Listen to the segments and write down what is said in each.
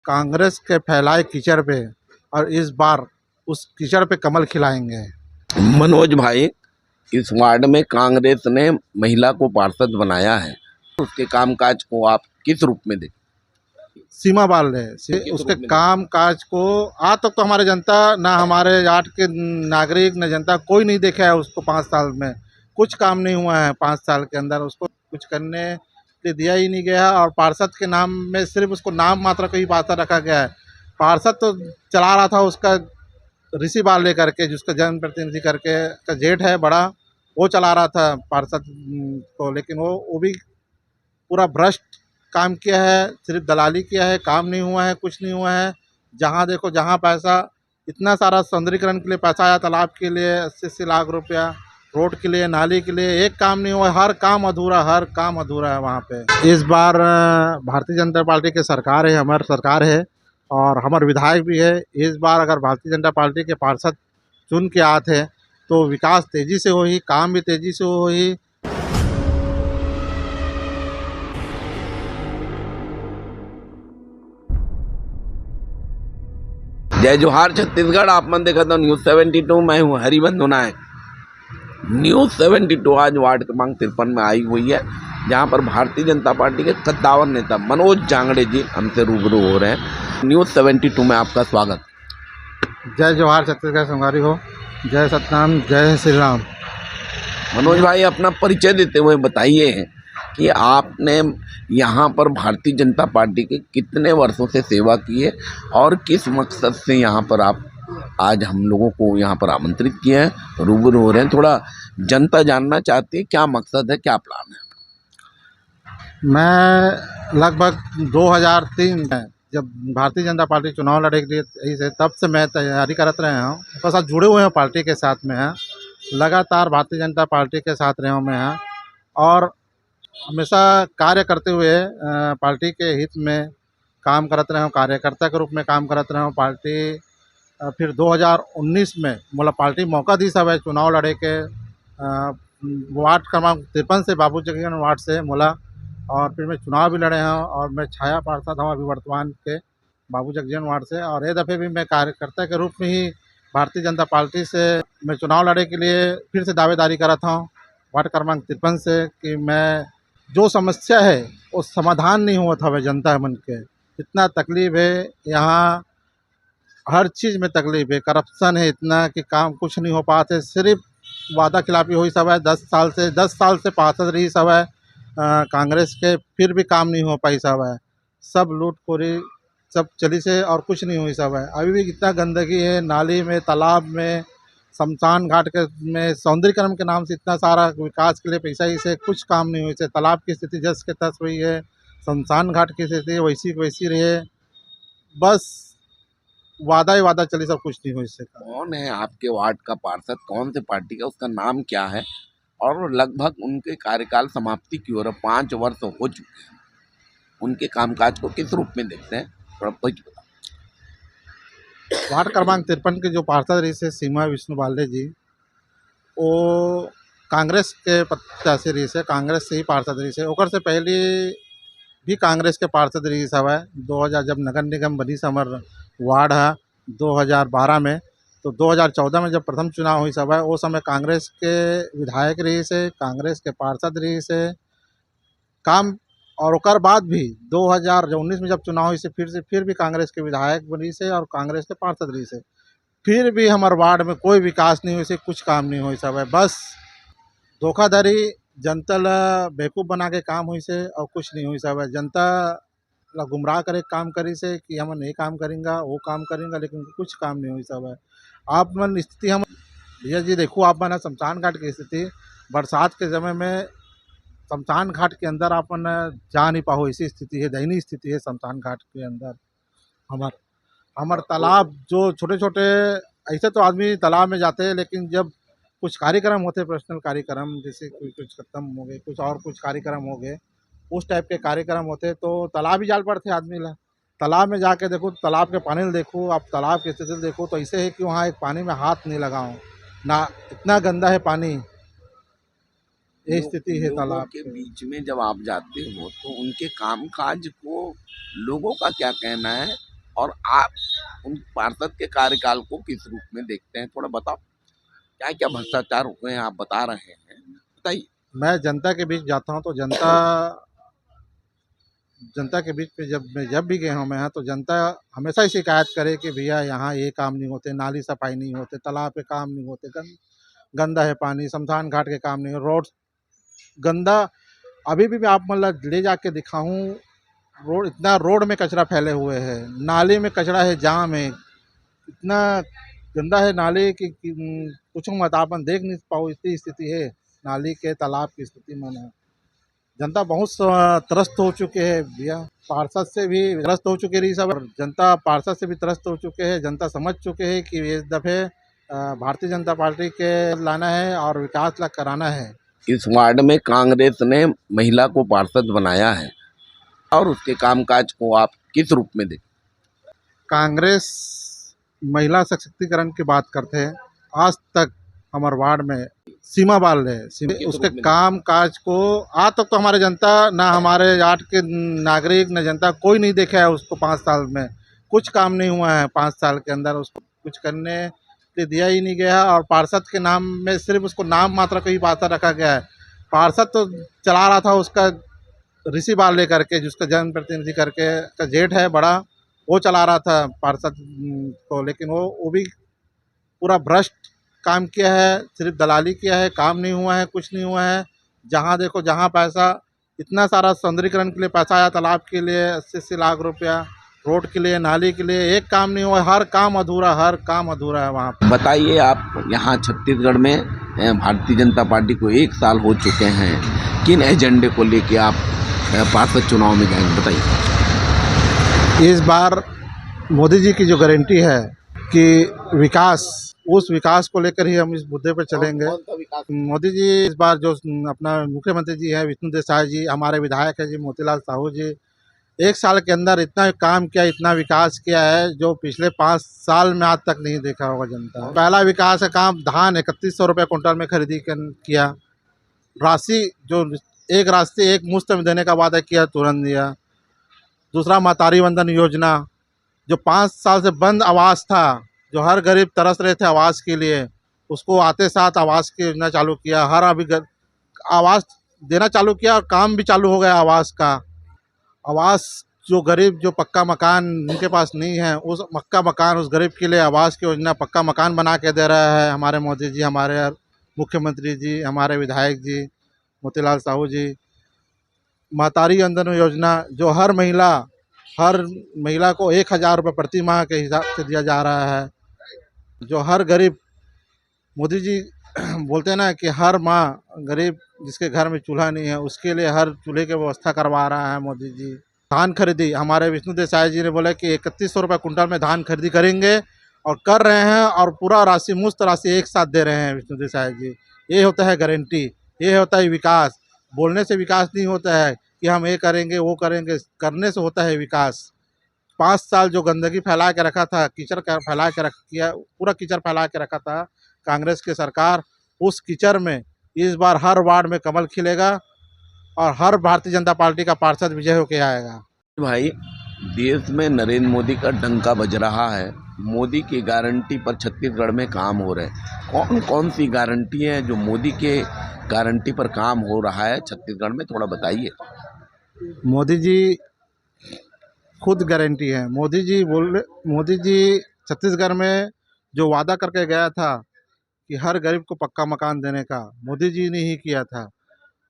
कांग्रेस के फैलाए कीचड़ पे, और इस बार उस कीचड़ पे कमल खिलाएंगे। मनोज भाई, इस वार्ड में कांग्रेस ने महिला को पार्षद बनाया है, उसके कामकाज को आप किस रूप में देखते? सीमा बाल रहे से उसके काम काज को आज तक तो हमारे जनता, ना हमारे आठ के नागरिक, न जनता, कोई नहीं देखा है उसको। 5 साल में कुछ काम नहीं हुआ है। 5 साल के अंदर उसको कुछ करने के दिया ही नहीं गया। और पार्षद के नाम में सिर्फ उसको नाम मात्र का ही पात्र रखा गया है। पार्षद तो चला रहा था उसका ऋषि बाल लेकर के, जिसका जन्म प्रतिनिधि करके का जेठ है बड़ा, वो चला रहा था पार्षद को। लेकिन वो भी पूरा भ्रष्ट काम किया है, सिर्फ दलाली किया है, काम नहीं हुआ है, कुछ नहीं हुआ है। जहाँ देखो जहाँ पैसा, इतना सारा सौंदर्यीकरण के लिए पैसा आया, तालाब के लिए 80-80 लाख रुपया, रोड के लिए, नाली के लिए, एक काम नहीं हुआ। हर काम अधूरा है वहाँ पे। इस बार भारतीय जनता पार्टी की सरकार है, हमारी सरकार है, और हमारे विधायक भी है। इस बार अगर भारतीय जनता पार्टी के पार्षद चुन के आते हैं तो विकास तेज़ी से होगी, काम भी तेज़ी से होगी। जय जोहार छत्तीसगढ़। आप मन देखा था न्यूज़ 72। मैं हूँ हरिबंधु नायक। न्यूज़ 72 आज वार्ड क्रमांक 53 में आई हुई है, जहाँ पर भारतीय जनता पार्टी के कद्दावर नेता मनोज जांगड़े जी हमसे रूबरू हो रहे हैं। न्यूज़ 72 में आपका स्वागत। जय जोहार छत्तीसगढ़ संगारी हो, जय सतनाम, जय श्री राम। मनोज भाई, अपना परिचय देते हुए बताइए कि आपने यहाँ पर भारतीय जनता पार्टी के कितने वर्षों से सेवा की है और किस मकसद से यहाँ पर आप आज हम लोगों को यहाँ पर आमंत्रित किए हैं, रूबरू हो रहे हैं। थोड़ा जनता जानना चाहती है क्या मकसद है, क्या प्लान है? मैं लगभग 2003 में जब भारतीय जनता पार्टी चुनाव लड़े के लिए यही से, तब से मैं तैयारी करते रहे हूँ, उसके साथ जुड़े हुए हैं, पार्टी के साथ में हैं, लगातार भारतीय जनता पार्टी के साथ रहे हूँ मैं हैं, और हमेशा कार्य करते हुए पार्टी के हित में काम करते रहे हूँ, कार्यकर्ता के रूप में काम करते रहे हूँ। पार्टी फिर 2019 में मोला पार्टी मौका दी सब है चुनाव लड़े के, वार्ड क्रमांक 53 से, बाबू जगजीवन वार्ड से मोला, और फिर मैं चुनाव भी लड़े हैं, और मैं छाया पार्षद हूँ अभी वर्तमान के बाबू जगजीवन वार्ड से। और ये दफ़े भी मैं कार्यकर्ता के रूप में ही भारतीय जनता पार्टी से मैं चुनाव लड़े के लिए फिर से दावेदारी कर रहा हूँ वार्ड क्रमांक 53 से, कि मैं जो समस्या है वो समाधान नहीं हुआ था। वह जनता मन के इतना तकलीफ है, यहाँ हर चीज़ में तकलीफ है, करप्शन है इतना कि काम कुछ नहीं हो पाते, सिर्फ वादा खिलाफी हुई सब है। 10 साल से पार्षद रही सब है कांग्रेस के, फिर भी काम नहीं हो पाई सब है। सब लूटखोरी सब चली से, और कुछ नहीं हुई सब है। अभी भी इतना गंदगी है, नाली में, तालाब में, शमशान घाट के में, सौंदर्यीकरण के नाम से इतना सारा विकास के लिए पैसा ही से कुछ काम नहीं हुई से। तालाब की स्थिति जस के तस हुई है, शमशान घाट की स्थिति वैसी की वैसी रही है। बस वादा ही वादा चली, सब कुछ नहीं हुई इससे। कौन है आपके वार्ड का पार्षद, कौन से पार्टी का, उसका नाम क्या है और लगभग उनके कार्यकाल समाप्ति की ओर 5 वर्ष हो चुके हैं, उनके कामकाज को किस रूप में देखते हैं, थोड़ा कुछ बताओ। वार्ड क्रमांक 53 के जो पार्षद रही से सीमा विष्णु बाल्डे जी, वो कांग्रेस के प्रत्याशी रही से, कांग्रेस से ही पार्षद रही से। ओकर से पहले भी कांग्रेस के पार्षद रही सब है। 2000 जब नगर निगम बनी से हमार वार्ड है 2012 में, तो 2014 में जब प्रथम चुनाव हुई सब है, वो समय कांग्रेस के विधायक रही से, कांग्रेस के पार्षद रही से काम। और ओकर बाद भी 2019 में जब चुनाव हुई से फिर भी कांग्रेस के विधायक बनी से और कांग्रेस के पार्षद रही से, फिर भी हमारे वार्ड में कोई विकास नहीं हुई से, कुछ काम नहीं हुई सब है। बस धोखाधड़ी, जनता ला बेवकूफ़ बना के काम हुई से, और कुछ नहीं हुई सब है। जनता ला गुमराह करे काम करी से कि हम ये काम करेंगे वो काम करेंगे, लेकिन कुछ काम नहीं हुई सब है। आप मन स्थिति हम भैया जी देखो, आप मन शमशान घाट की स्थिति, बरसात के समय में शमशान घाट के अंदर आप मन जा नहीं पाओ, ऐसी स्थिति है, दयनीय स्थिति है शमशान घाट के अंदर। हमार तालाब जो छोटे छोटे, ऐसे तो आदमी तालाब में जाते हैं, लेकिन जब कुछ कार्यक्रम होते, पर्सनल कार्यक्रम, जैसे कोई कुछ खत्म हो गए, कुछ और कुछ कार्यक्रम हो गए, उस टाइप के कार्यक्रम होते, तो तालाब ही जाल पड़ते आदमी ला। तालाब में जाके देखो, तालाब के पानी देखो, आप तालाब की स्थिति देखो, तो ऐसे है कि वहाँ एक पानी में हाथ नहीं लगाओ ना, इतना गंदा है पानी, ये स्थिति है तालाब के बीच में जब आप जाते हो तो उनके कामकाज को लोगों का क्या कहना है और आप उन पार्षद के कार्यकाल को किस रूप में देखते हैं, थोड़ा बताओ। क्या क्या भ्रष्टाचार हुए हैं आप बता रहे हैं, बताइए। मैं जनता के बीच जाता हूँ तो जनता के बीच में जब भी गया हूँ मैं, तो जनता हमेशा ही शिकायत करे कि भैया यहाँ ये काम नहीं होते, नाली सफाई नहीं होते, तालाब पे काम नहीं होते, गंदा है पानी, शमशान घाट के काम नहीं हो, रोड गंदा। अभी भी मैं आप मतलब ले जाके दिखाऊं, रोड इतना, रोड में कचरा फैले हुए है, नाले में कचरा है, जाम है, इतना गंदा है नाले कि पूछो मत, आप देख नहीं पाओ, इतनी स्थिति है नाली के, तालाब की स्थिति मन है। जनता बहुत त्रस्त हो चुके हैं भैया, पार्षद से भी त्रस्त हो चुके रही सब, और जनता पार्षद से भी त्रस्त हो चुके हैं। जनता समझ चुके हैं कि इस दफे भारतीय जनता पार्टी के लाना है और विकास ला कराना है। इस वार्ड में कांग्रेस ने महिला को पार्षद बनाया है और उसके कामकाज को आप किस रूप में देखते कांग्रेस महिला सशक्तिकरण की बात करते हैं, आज तक हमारे वार्ड में सीमा बाल है, किस उसके रूप में काम काज को आज तक तो हमारे जनता, ना हमारे आठ के नागरिक, न जनता, कोई नहीं देखा है उसको। 5 साल में कुछ काम नहीं हुआ है, 5 साल के अंदर उसको कुछ करने के दिया ही नहीं गया। और पार्षद के नाम में सिर्फ उसको नाम मात्र का ही पात्र रखा गया है। पार्षद तो चला रहा था उसका ऋषि बाल लेकर के, जिसका जन्म प्रतिनिधि करके का जेठ है बड़ा, वो चला रहा था पार्षद को, लेकिन वो भी पूरा भ्रष्ट काम किया है, सिर्फ दलाली किया है, काम नहीं हुआ है, कुछ नहीं हुआ है। जहाँ देखो जहाँ पैसा, इतना सारा सौंदर्यीकरण के लिए पैसा आया, तालाब के लिए 80-80 लाख रुपया, रोड के लिए, नाली के लिए, एक काम नहीं हुआ, हर काम अधूरा, हर काम अधूरा है वहाँ पे। बताइए। आप यहाँ छत्तीसगढ़ में भारतीय जनता पार्टी को 1 साल हो चुके हैं, किन एजेंडे को लेके आप पार्षद चुनाव में जाएंगे, बताइए। इस बार मोदी जी की जो गारंटी है कि विकास, उस विकास को लेकर ही हम इस मुद्दे पर चलेंगे। कौन सा विकास? मोदी जी इस बार जो अपना मुख्यमंत्री जी हैं विष्णु देसाई जी, हमारे विधायक है जी मोतीलाल साहू जी, 1 साल के अंदर इतना काम किया, इतना विकास किया है जो पिछले 5 साल में आज तक नहीं देखा होगा जनता। पहला विकास का काम, धान 3100 रुपये कुंटल में खरीदी किया, राशि जो एक राशि एक मुश्त में देने का वादा किया, तुरंत दिया। दूसरा महतारी वंदन योजना, जो 5 साल से बंद आवास था, जो हर गरीब तरस रहे थे आवास के लिए, उसको आते साथ आवास की योजना चालू किया। हर अभी आवास देना चालू किया और काम भी चालू हो गया आवास का। आवास, जो गरीब, जो पक्का मकान उनके पास नहीं है, उस पक्का मकान, उस गरीब के लिए आवास की योजना, पक्का मकान बना के दे रहा है हमारे मोदी जी, हमारे मुख्यमंत्री जी, हमारे विधायक जी मोतीलाल साहू जी। महतारी वंदन योजना, जो हर महिला को 1000 रुपये प्रति माह के हिसाब से दिया जा रहा है। जो हर गरीब, मोदी जी बोलते हैं ना कि हर माँ गरीब जिसके घर में चूल्हा नहीं है, उसके लिए हर चूल्हे की व्यवस्था करवा रहा है मोदी जी। धान खरीदी, हमारे विष्णु देसाई जी ने बोला कि 3100 रुपये कुंटल में धान खरीदी करेंगे, और कर रहे हैं, और पूरा राशि, मुफ्त राशि एक साथ दे रहे हैं विष्णु देसाई जी। ये होता है गारंटी, ये होता है विकास। बोलने से विकास नहीं होता है कि हम ये करेंगे वो करेंगे, करने से होता है विकास। 5 साल जो गंदगी फैला के रखा था, कीचड़ का फैला के रख किया, पूरा कीचड़ फैला के रखा था कांग्रेस की सरकार, उस कीचड़ में इस बार हर वार्ड में कमल खिलेगा और हर भारतीय जनता पार्टी का पार्षद विजय होकर आएगा। भाई, देश में नरेंद्र मोदी का डंका बज रहा है, मोदी की गारंटी पर छत्तीसगढ़ में काम हो रहे हैं। कौन कौन सी गारंटी है जो मोदी के गारंटी पर काम हो रहा है छत्तीसगढ़ में, थोड़ा बताइए। मोदी जी खुद गारंटी है। मोदी जी छत्तीसगढ़ में जो वादा करके गया था कि हर गरीब को पक्का मकान देने का, मोदी जी ने ही किया था,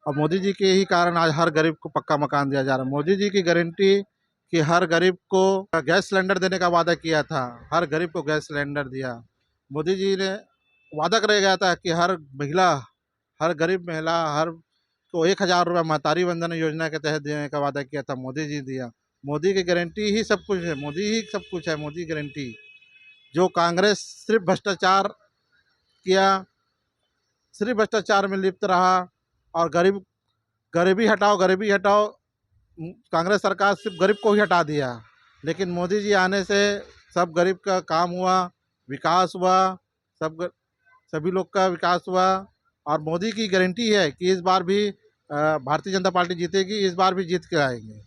और मोदी जी के ही कारण आज हर गरीब को पक्का मकान दिया जा रहा है। मोदी जी की गारंटी कि हर गरीब को गैस सिलेंडर देने का वादा किया था, हर गरीब को गैस सिलेंडर दिया। मोदी जी ने वादा कर गया था कि हर गरीब महिला, हर को 1000 रुपये महतारी वंदन योजना के तहत देने का वादा किया था, मोदी जी दिया। मोदी की गारंटी ही सब कुछ है, मोदी ही सब कुछ है, मोदी की गारंटी। जो कांग्रेस सिर्फ भ्रष्टाचार किया, सिर्फ भ्रष्टाचार में लिप्त रहा, और गरीबी हटाओ, कांग्रेस सरकार सिर्फ गरीब को ही हटा दिया। लेकिन मोदी जी आने से सब गरीब का काम हुआ, विकास हुआ, सभी लोग का विकास हुआ। और मोदी की गारंटी है कि इस बार भी भारतीय जनता पार्टी जीतेगी, इस बार भी जीत के आएंगे।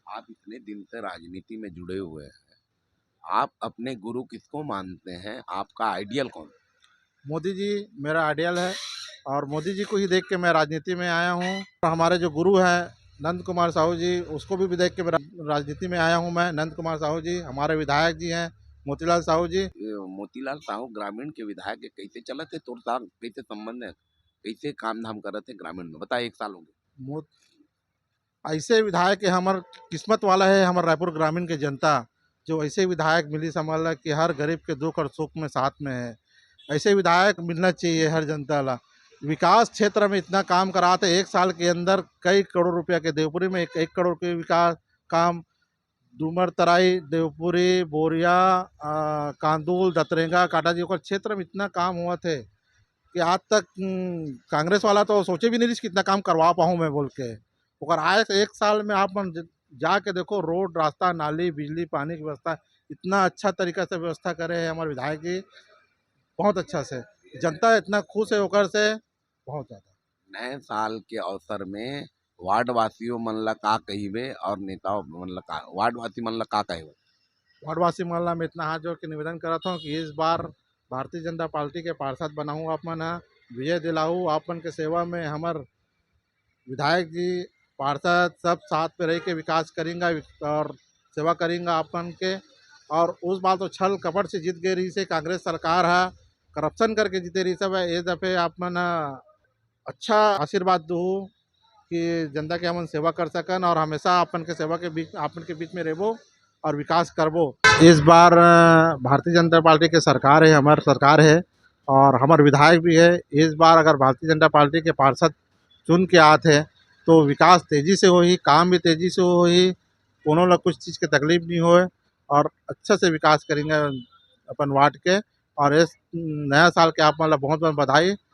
आप इतने दिन से राजनीति में जुड़े हुए हैं, आप अपने गुरु किसको मानते हैं? आपका आइडियल कौन? मोदी जी मेरा आइडियल है और मोदी जी को ही देख के मैं राजनीति में आया हूँ। और हमारे जो गुरु हैं नंद कुमार साहू जी, उसको भी देख के मैं राजनीति में आया हूँ। मैं नंद कुमार साहू जी, हमारे विधायक जी हैं मोतीलाल साहू जी। ये मोतीलाल साहू ग्रामीण के विधायक है, कैसे चलत है तोर साथ, कैसे संबंध है, कैसे काम धाम करत है ग्रामीण में, बता 1 साल हो गए। मो ऐसे विधायक है हमार किस्मत वाला है हमार रायपुर ग्रामीण के जनता, जो ऐसे विधायक मिली संभाला कि हर गरीब के दुख और सुख में साथ में है। ऐसे विधायक मिलना चाहिए हर जनता ला। विकास क्षेत्र में इतना काम कराते 1 साल के अंदर कई करोड़ रुपया के देवपुरी में 1 करोड़ के विकास काम, डूमर तराई देवपुरी बोरिया कांदूल दतरेंगा काटा जी ओकर क्षेत्र में इतना काम हुआ थे कि आज तक कांग्रेस वाला तो सोचे भी नहीं रही कि इतना काम करवा पाऊँ मैं बोल के। ओकर आए से 1 साल में आप मन जाके देखो, रोड रास्ता नाली बिजली पानी की व्यवस्था इतना अच्छा तरीका से व्यवस्था करे है हमारे विधायक जी, बहुत अच्छा से। जनता इतना खुश है ओकर से, बहुत ज़्यादा। नए साल के अवसर में वार्ड वासियों मन ला का कहिबे और नेताओं मन ला का, वार्ड वासी मन ला का कहिबे? वार्डवासी मोहल्ला में इतना हाथ जोड़ के निवेदन करत हूँ कि इस बार भारतीय जनता पार्टी के पार्षद बनाऊँ आप मन ह, विजय दिलाऊँ आप मन के सेवा में। हमार विधायक जी पार्षद सब साथ में रह के विकास करेंगे और सेवा करेंगे आप मन के। और उस बार तो छल कपट से जीत गई रही से कांग्रेस सरकार है, करप्शन करके जीते रही सब। ये दफे आप मन अच्छा आशीर्वाद दो कि जनता के हमन सेवा कर सकन और हमेशा अपन के सेवा के बीच अपन के बीच में रहबो और विकास करबो। इस बार भारतीय जनता पार्टी के सरकार है, हमार सरकार है और हमार विधायक भी है। इस बार अगर भारतीय जनता पार्टी के पार्षद चुन के आते हैं तो विकास तेजी से होही, काम भी तेजी से होही, कोनो ला कुछ चीज़ के तकलीफ नहीं होए और अच्छा से विकास करेंगे अपन वार्ड के। और इस नया साल के आप मन ला बहुत बहुत बधाई।